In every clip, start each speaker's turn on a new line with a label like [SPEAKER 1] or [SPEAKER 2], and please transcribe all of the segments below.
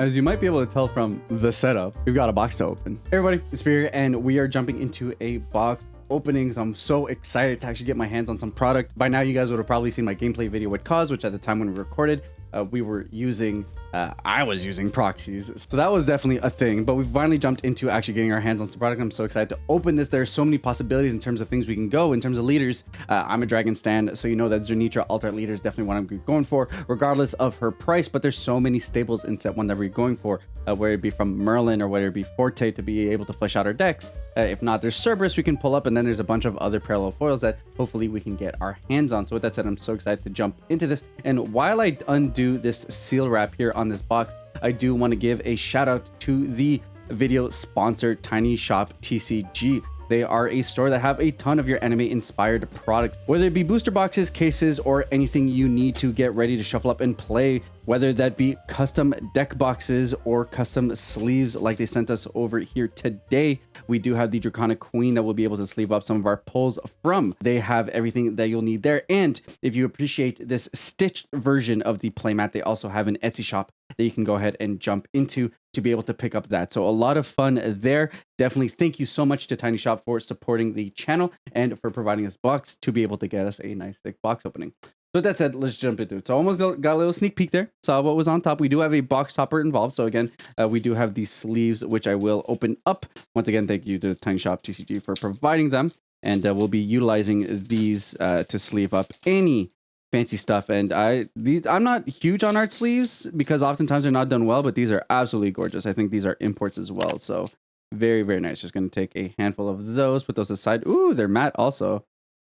[SPEAKER 1] As you might be able to tell from the setup, we've got a box to open. Hey everybody, Espira, and we are jumping into a box openings. I'm so excited to actually get my hands on some product. By now, you guys would have probably seen my gameplay video with Cause, which at the time when we recorded, we were using, I was using proxies. So that was definitely a thing, but we've finally jumped into actually getting our hands on some product. I'm so excited to open this. There's so many possibilities in terms of things we can go, in terms of leaders. I'm a Dragon stan, so you know that Zernitra Altart leader is definitely what I'm going for, regardless of her price, but there's so many staples in set one that we're going for, whether it be from Merlin or whether it be Forte to be able to flesh out our decks. If not, there's Cerberus we can pull up, and then there's a bunch of other parallel foils that hopefully we can get our hands on. So with that said, I'm so excited to jump into this. And while I undo this seal wrap here on this box, I do want to give a shout out to the video sponsor, Tiny Shop TCG. They are a store that have a ton of your anime inspired products, whether it be booster boxes, cases, or anything you need to get ready to shuffle up and play, whether that be custom deck boxes or custom sleeves like they sent us over here today. We do have the Draconic Queen that will be able to sleeve up some of our pulls from. They have everything that you'll need there. And if you appreciate this stitched version of the playmat, they also have an Etsy shop that you can go ahead and jump into to be able to pick up that. So a lot of fun there. Definitely thank you so much to Tiny Shop for supporting the channel and for providing us box to be able to get us a nice thick box opening. So with that said, let's jump into it. So almost got a little sneak peek there. Saw what was on top. We do have a box topper involved. So again, we do have these sleeves, which I will open up. Once again, thank you to Tiny Shop TCG for providing them. And we'll be utilizing these to sleeve up any fancy stuff. And I'm not huge on art sleeves because oftentimes they're not done well, but these are absolutely gorgeous. I think these are imports as well. So very, very nice. Just going to take a handful of those, put those aside. Ooh, they're matte also.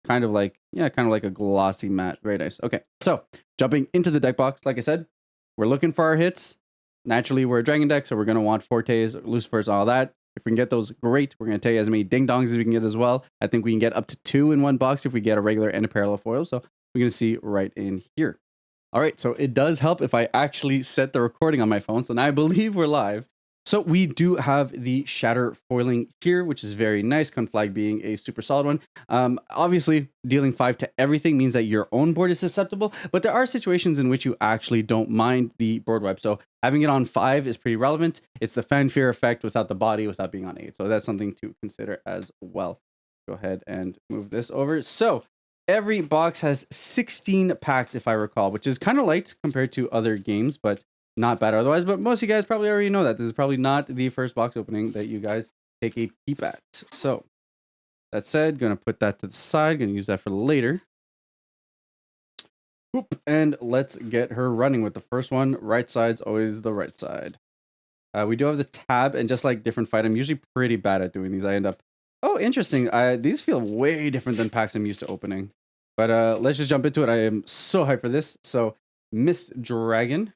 [SPEAKER 1] Kind of like a glossy matte. Very nice. Okay, so jumping into the deck box, like I said, we're looking for our hits. Naturally, we're a dragon deck, so we're going to want Fortes, Lucifers, all that. If we can get those, great. We're going to take as many ding dongs as we can get as well. I think we can get up to 2 in one box if we get a regular and a parallel foil. So we're going to see right in here. All right, so it does help if I actually set the recording on my phone. So now I believe we're live. So we do have the shatter foiling here, which is very nice. Conflag being a super solid one. Obviously, dealing 5 to everything means that your own board is susceptible, but there are situations in which you actually don't mind the board wipe. So having it on 5 is pretty relevant. It's the fanfare effect without the body, without being on 8. So that's something to consider as well. Go ahead and move this over. So every box has 16 packs, if I recall, which is kind of light compared to other games, but not bad otherwise. But most of you guys probably already know that this is probably not the first box opening that you guys take a peep at. So that said, gonna put that to the side, gonna use that for later. Oop, and let's get her running with the first one. Right side's always the right side. We do have the tab, and just like different fight, I'm usually pretty bad at doing these. I end up, oh, interesting. These feel way different than packs I'm used to opening. But let's just jump into it. I am so hyped for this. So Miss Dragon,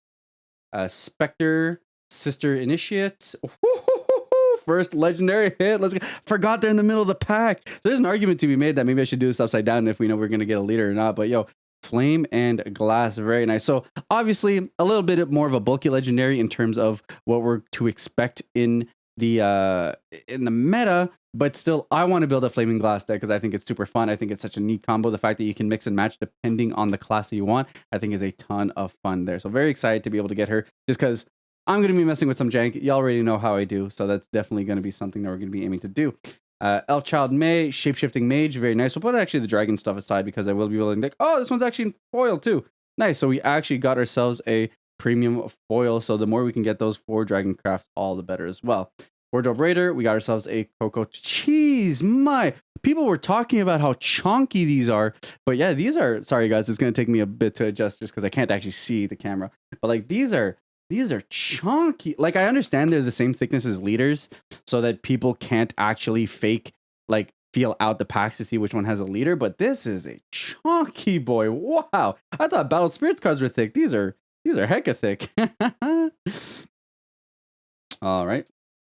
[SPEAKER 1] Spectre, Sister Initiate. First legendary hit. Let's go. Forgot they're in the middle of the pack. So there's an argument to be made that maybe I should do this upside down if we know we're going to get a leader or not. But yo, Flame and Glass, very nice. So obviously a little bit more of a bulky legendary in terms of what we're to expect in the meta, but still I want to build a Flaming Glass deck because I think it's super fun. I think it's such a neat combo. The fact that you can mix and match depending on the class that you want, I think is a ton of fun there. So very excited to be able to get her just because I'm going to be messing with some jank. You already know how I do, so that's definitely going to be something that we're going to be aiming to do. Elf Child May, Shapeshifting Mage, very nice. We'll put actually the dragon stuff aside because I will be willing to. Oh, this one's actually in foil too. Nice. So we actually got ourselves a premium foil. So the more we can get those for Dragon Craft, all the better as well. Wardrobe Raider, we got ourselves a Cocoa Cheese. My people were talking about how chonky these are, but yeah, these are. Sorry guys, it's going to take me a bit to adjust just because I can't actually see the camera. But like these are chunky. Like I understand they're the same thickness as leaders so that people can't actually feel out the packs to see which one has a leader, but this is a chunky boy. Wow. I thought Battle Spirits cards were thick. These are hecka thick. All right.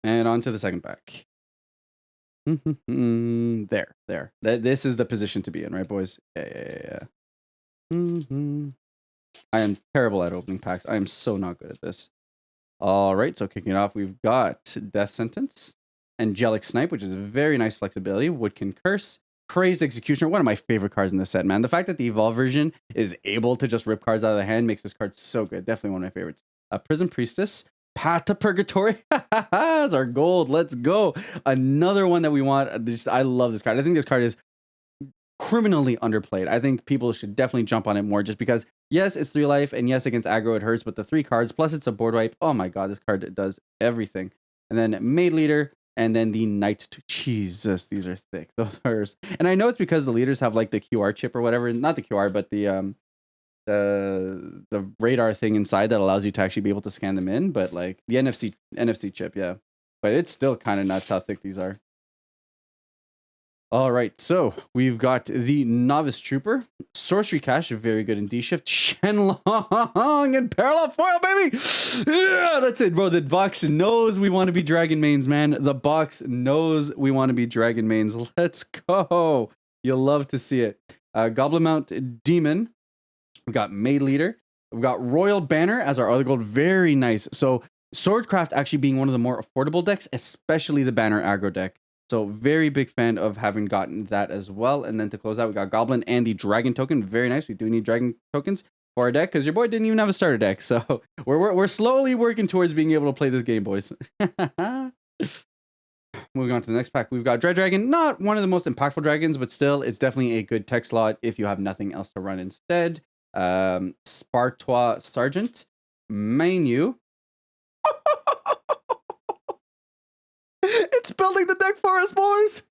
[SPEAKER 1] And on to the second pack. There. This is the position to be in, right, boys? Yeah. I am terrible at opening packs. I am so not good at this. All right, so kicking it off, we've got Death Sentence, Angelic Snipe, which is a very nice flexibility, Woodkin Curse, Crazed Executioner, one of my favorite cards in this set, man. The fact that the Evolve version is able to just rip cards out of the hand makes this card so good. Definitely one of my favorites. Prison Priestess, Path to Purgatory. That's our gold. Let's go. Another one that we want. I love this card. I think this card is criminally underplayed. I think people should definitely jump on it more just because, yes, it's 3 life, and yes, against aggro it hurts, but the 3 cards, plus it's a board wipe. Oh my god, this card does everything. And then Maid Leader, and then the Knight. Jesus, these are thick. Those are, and I know it's because the leaders have like the QR chip or whatever. Not the QR, but the radar thing inside that allows you to actually be able to scan them in. But like the NFC chip, yeah. But it's still kind of nuts how thick these are. All right, so we've got the Novice Trooper, Sorcery Cache, very good in D shift, Shenlong, and Parallel Foil, baby! Yeah, that's it, bro. The box knows we want to be Dragon Mains, man. The box knows we want to be Dragon Mains. Let's go. You'll love to see it. Goblin Mount Demon. We've got Maid Leader. We've got Royal Banner as our other gold. Very nice. So Swordcraft actually being one of the more affordable decks, especially the Banner aggro deck. So very big fan of having gotten that as well. And then to close out, we got Goblin and the Dragon token. Very nice. We do need Dragon tokens for our deck because your boy didn't even have a starter deck. So we're slowly working towards being able to play this game, boys. Moving on to the next pack, we've got Dread Dragon. Not one of the most impactful dragons, but still, it's definitely a good tech slot if you have nothing else to run instead. Spartois Sergeant. Menu. It's building the deck for us, boys.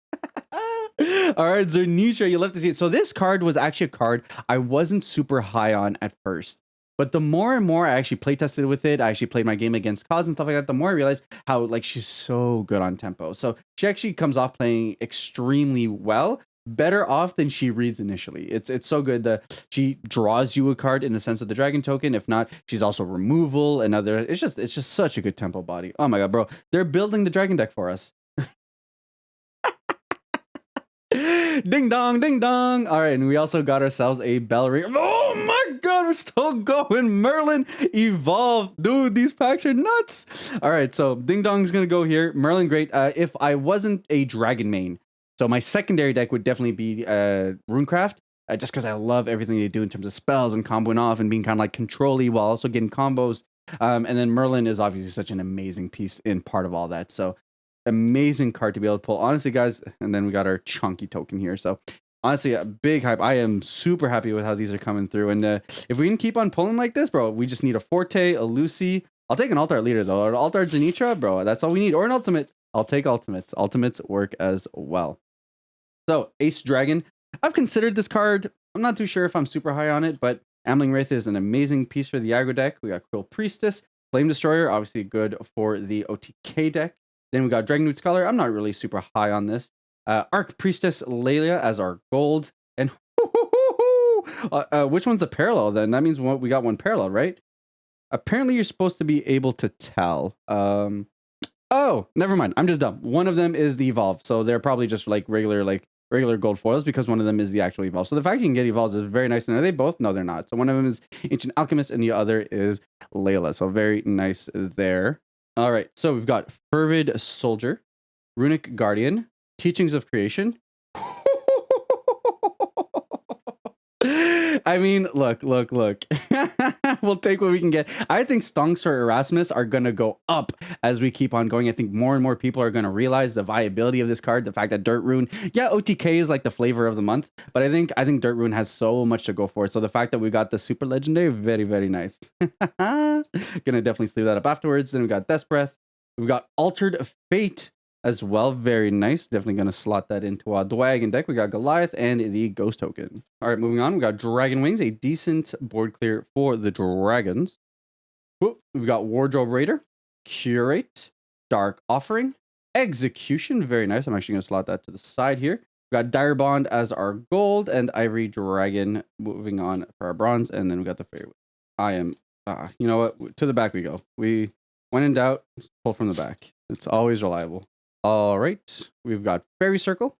[SPEAKER 1] All right, Zernisha, you love to see it. So this card was actually a card I wasn't super high on at first. But the more and more I actually play tested with it, I actually played my game against Cause and stuff like that, the more I realized how like she's so good on tempo. So she actually comes off playing extremely well, better off than she reads initially. It's so good that she draws you a card in the sense of the Dragon token. If not, she's also removal and other. It's just such a good tempo body. Oh my god, bro. They're building the Dragon deck for us. Ding dong, ding dong. All right, and we also got ourselves a bell ring. Oh my god, we're still going. Merlin Evolve. Dude, these packs are nuts. All right, so ding dong's gonna go here. Merlin, great. If I wasn't a dragon main, so my secondary deck would definitely be Runecraft, just because I love everything they do in terms of spells and comboing off and being kind of like control-y while also getting combos. And then Merlin is obviously such an amazing piece in part of all that. So amazing card to be able to pull, honestly, guys. And then we got our chunky token here. So honestly, a big hype. I am super happy with how these are coming through. And if we can keep on pulling like this, bro, we just need a Forte, a Lucy. I'll take an Altar Leader though. An Altar Zenitra, bro. That's all we need. Or an Ultimate. I'll take Ultimates. Ultimates work as well. So Ace Dragon. I've considered this card. I'm not too sure if I'm super high on it, but Ambling Wraith is an amazing piece for the aggro deck. We got Cruel Priestess. Flame Destroyer, obviously good for the OTK deck. Then we got Dragonwood Scholar. I'm not really super high on this. Arc Priestess Lelia as our gold. And which one's the parallel then? That means we got one parallel, right? Apparently you're supposed to be able to tell. Oh, never mind. I'm just dumb. One of them is the Evolve. So they're probably just like regular gold foils because one of them is the actual Evolve. So the fact you can get Evolves is very nice. And are they both? No, they're not. So one of them is Ancient Alchemist and the other is Layla. So very nice there. All right, so we've got Fervid Soldier, Runic Guardian, Teachings of Creation. I mean, look. We'll take what we can get. I think Stonks or Erasmus are going to go up as we keep on going. I think more and more people are going to realize the viability of this card. The fact that Dirt Rune, yeah, OTK is like the flavor of the month, but I think Dirt Rune has so much to go for it. So the fact that we got the super legendary, very, very nice. Gonna definitely sleeve that up afterwards. Then we got Death's Breath. We've got Altered Fate as well. Very nice. Definitely going to slot that into our Dwagon deck. We got Goliath and the Ghost token. All right, moving on. We got Dragon Wings, a decent board clear for the Dragons. We've got Wardrobe Raider, Curate, Dark Offering, Execution. Very nice. I'm actually going to slot that to the side here. We got Dire Bond as our gold and Ivory Dragon moving on for our bronze. And then we got the Fairy. I am, you know what? To the back we go. We, when in doubt, pull from the back. It's always reliable. All right, we've got Fairy Circle,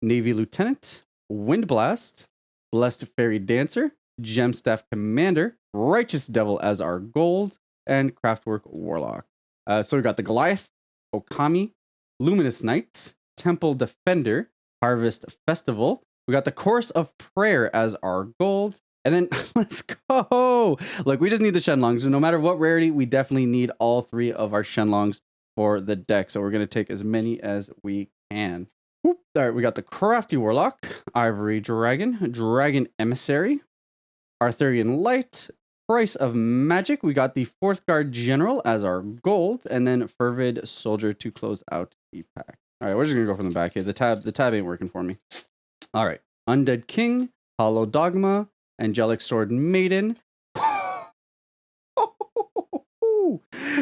[SPEAKER 1] Navy Lieutenant, Wind Blast, Blessed Fairy Dancer, Gemstaff Commander, Righteous Devil as our gold, and Craftwork Warlock. So we've got the Goliath, Okami, Luminous Knight, Temple Defender, Harvest Festival. We got the Chorus of Prayer as our gold, And then let's go. Look, we just need the Shenlongs. No matter what rarity, we definitely need all 3 of our Shenlongs for the deck. So we're going to take as many as we can. Whoop. All right, we got the Crafty Warlock, Ivory Dragon, Dragon Emissary, Arthurian Light, Price of Magic. We got the 4th Guard General as our gold, and then Fervid Soldier to close out the pack. All right, we're just going to go from the back here. The tab ain't working for me. All right, Undead King, Hollow Dogma, Angelic Sword Maiden,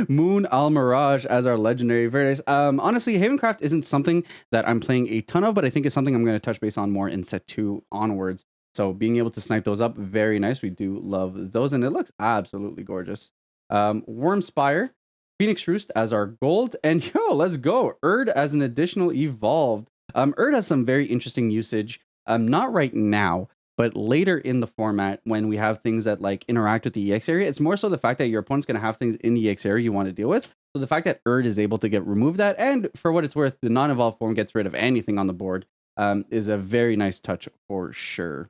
[SPEAKER 1] Moon Al Mirage as our legendary. Very nice. Honestly, Havencraft isn't something that I'm playing a ton of, but I think it's something I'm going to touch base on more in set 2 onwards. So being able to snipe those up, very nice. We do love those, and it looks absolutely gorgeous. Wormspire, Phoenix Roost as our gold, and yo, let's go. Erd as an additional evolved. Erd has some very interesting usage. Not right now, but later in the format, when we have things that like interact with the EX area, it's more so the fact that your opponent's going to have things in the EX area you want to deal with. So the fact that Erd is able to remove that, and for what it's worth, the non-evolved form gets rid of anything on the board, is a very nice touch for sure.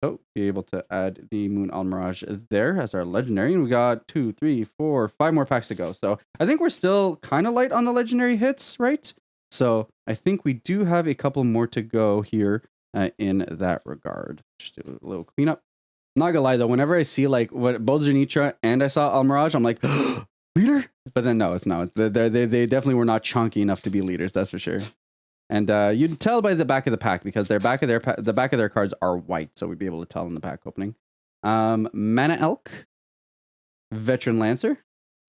[SPEAKER 1] So be able to add the Moon Al Mirage there as our legendary. And we got 2, 3, 4, 5 more packs to go. So I think we're still kind of light on the legendary hits, right? So I think we do have a couple more to go here. In that regard, just do a little cleanup. Not gonna lie though, whenever I see like what both Janitra and I saw Al Mirage, I'm like, leader. But then no, it's not. They definitely were not chunky enough to be leaders. That's for sure. And you'd tell by the back of the pack because the back of their cards are white, so we'd be able to tell in the pack opening. Mana Elk, Veteran Lancer,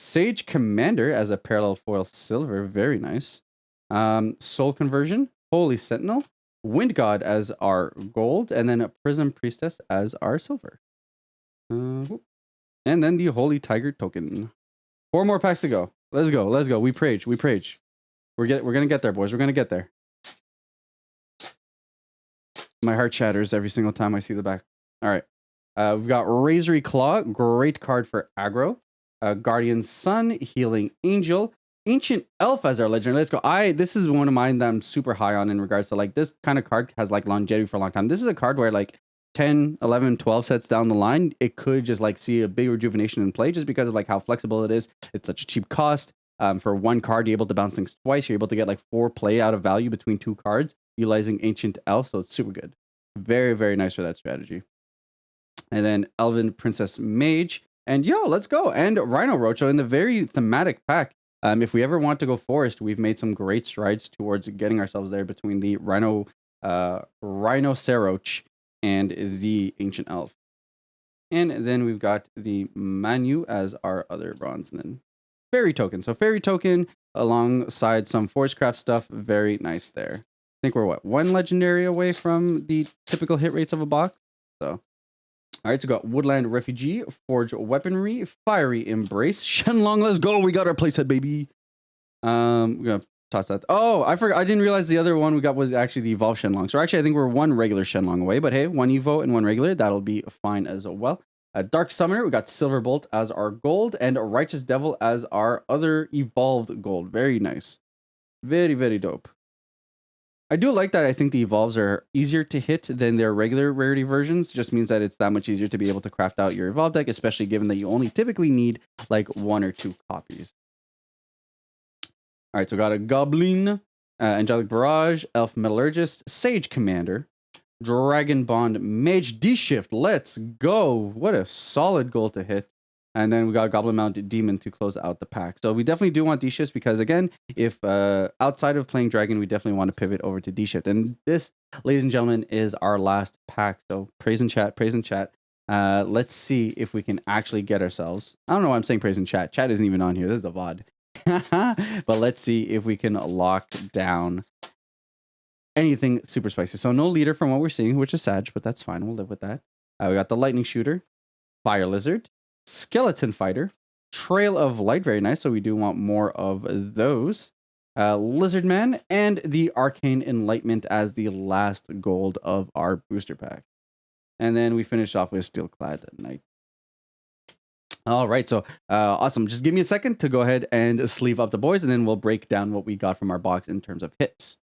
[SPEAKER 1] Sage Commander as a parallel foil silver, very nice. Soul Conversion, Holy Sentinel, Wind God as our gold, and then a Prism Priestess as our silver. And then the Holy Tiger token. 4 more packs to go. Let's go. Let's go. We prage. We prage. We're gonna get there, boys. We're gonna get there. My heart shatters every single time I see the back. All right. We've got Razory Claw. Great card for aggro. Guardian Sun. Healing Angel. Ancient Elf as our legend. Let's go. This is one of mine that I'm super high on in regards to like this kind of card has like longevity for a long time. This is a card where like 10, 11, 12 sets down the line, it could just like see a big rejuvenation in play just because of like how flexible it is. It's such a cheap cost. For 1 card, you're able to bounce things twice. You're able to get like 4 play out of value between 2 cards utilizing Ancient Elf. So it's super good. Very, very nice for that strategy. And then Elven Princess Mage. And yo, let's go. And Rhino Rocho in the very thematic pack. If we ever want to go forest, we've made some great strides towards getting ourselves there between the Rhinoceroch and the Ancient Elf. And then we've got the Manu as our other bronze. And then Fairy Token. So Fairy Token alongside some Forestcraft stuff. Very nice there. I think we're, 1 legendary away from the typical hit rates of a box. So, all right, so we got Woodland Refugee, Forge Weaponry, Fiery Embrace, Shenlong, let's go. We got our playset, baby. We're going to toss that. Oh, I forgot. I didn't realize the other one we got was actually the Evolve Shenlong. So actually, I think we're 1 regular Shenlong away. But hey, 1 Evo and 1 regular. That'll be fine as well. Dark Summoner, we got Silverbolt as our gold and Righteous Devil as our other evolved gold. Very nice. Very, very dope. I do like that. I think the evolves are easier to hit than their regular rarity versions. Just means that it's that much easier to be able to craft out your evolve deck, especially given that you only typically need like 1 or 2 copies. All right, so we got a Goblin, Angelic Barrage, Elf Metallurgist, Sage Commander, Dragon Bond, Mage D-Shift. Let's go. What a solid goal to hit. And then we got Goblin Mounted Demon to close out the pack. So we definitely do want D-Shifts because, again, if outside of playing Dragon, we definitely want to pivot over to D-Shift. And this, ladies and gentlemen, is our last pack. So praise in chat, praise in chat. Let's see if we can actually get ourselves. I don't know why I'm saying praise in chat. Chat isn't even on here. This is a VOD. But let's see if we can lock down anything super spicy. So no leader from what we're seeing, which is Sag, but that's fine. We'll live with that. We got the Lightning Shooter, Fire Lizard, Skeleton Fighter, Trail of Light, very nice. So we do want more of those. Lizard Man, and the Arcane Enlightenment as the last gold of our booster pack. And then we finish off with Steelclad Knight. All right, so awesome. Just give me a second to go ahead and sleeve up the boys, and then we'll break down what we got from our box in terms of hits.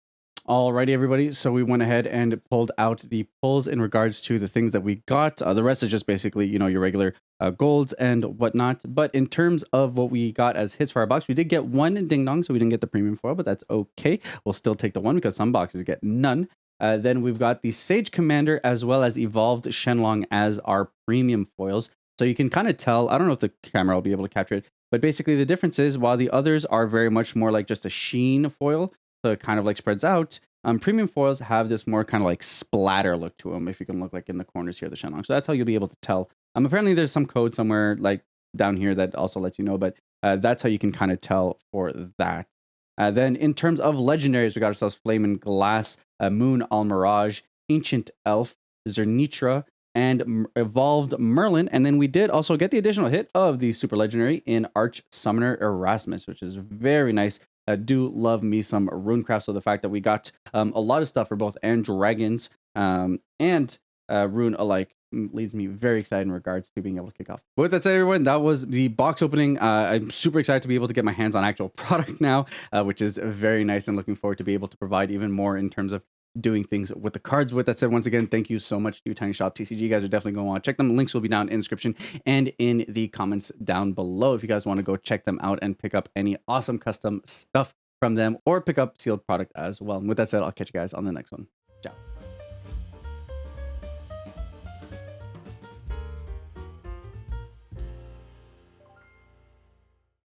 [SPEAKER 1] Alrighty, everybody. So we went ahead and pulled out the pulls in regards to the things that we got. The rest is just basically, your regular golds and whatnot. But in terms of what we got as hits for our box, we did get one ding dong, so we didn't get the premium foil, but that's okay. We'll still take the one because some boxes get none. Then we've got the Sage Commander as well as Evolved Shenlong as our premium foils. So you can kind of tell, I don't know if the camera will be able to capture it, but basically the difference is while the others are very much more like just a sheen foil, so it kind of like spreads out. Premium foils have this more kind of like splatter look to them. If you can look like in the corners here, the Shenlong. So that's how you'll be able to tell. Apparently there's some code somewhere like down here that also lets you know, but that's how you can kind of tell for that. Then in terms of legendaries, we got ourselves Flame and Glass, Moon Almirage, Ancient Elf, Zernitra, and Evolved Merlin. And then we did also get the additional hit of the super legendary in Arch Summoner Erasmus, which is very nice. I do love me some Runecraft. So the fact that we got a lot of stuff for both and dragons and Rune alike leaves me very excited in regards to being able to kick off. With that said, everyone, that was the box opening. I'm super excited to be able to get my hands on actual product now, which is very nice, and looking forward to be able to provide even more in terms of doing things with the cards. With that said, once again, thank you so much to Tiny Shop TCG. You guys are definitely going to want to check them. Links will be down in the description and in the comments down below if you guys want to go check them out and pick up any awesome custom stuff from them or pick up sealed product as well. And with that said, I'll catch you guys on the next one.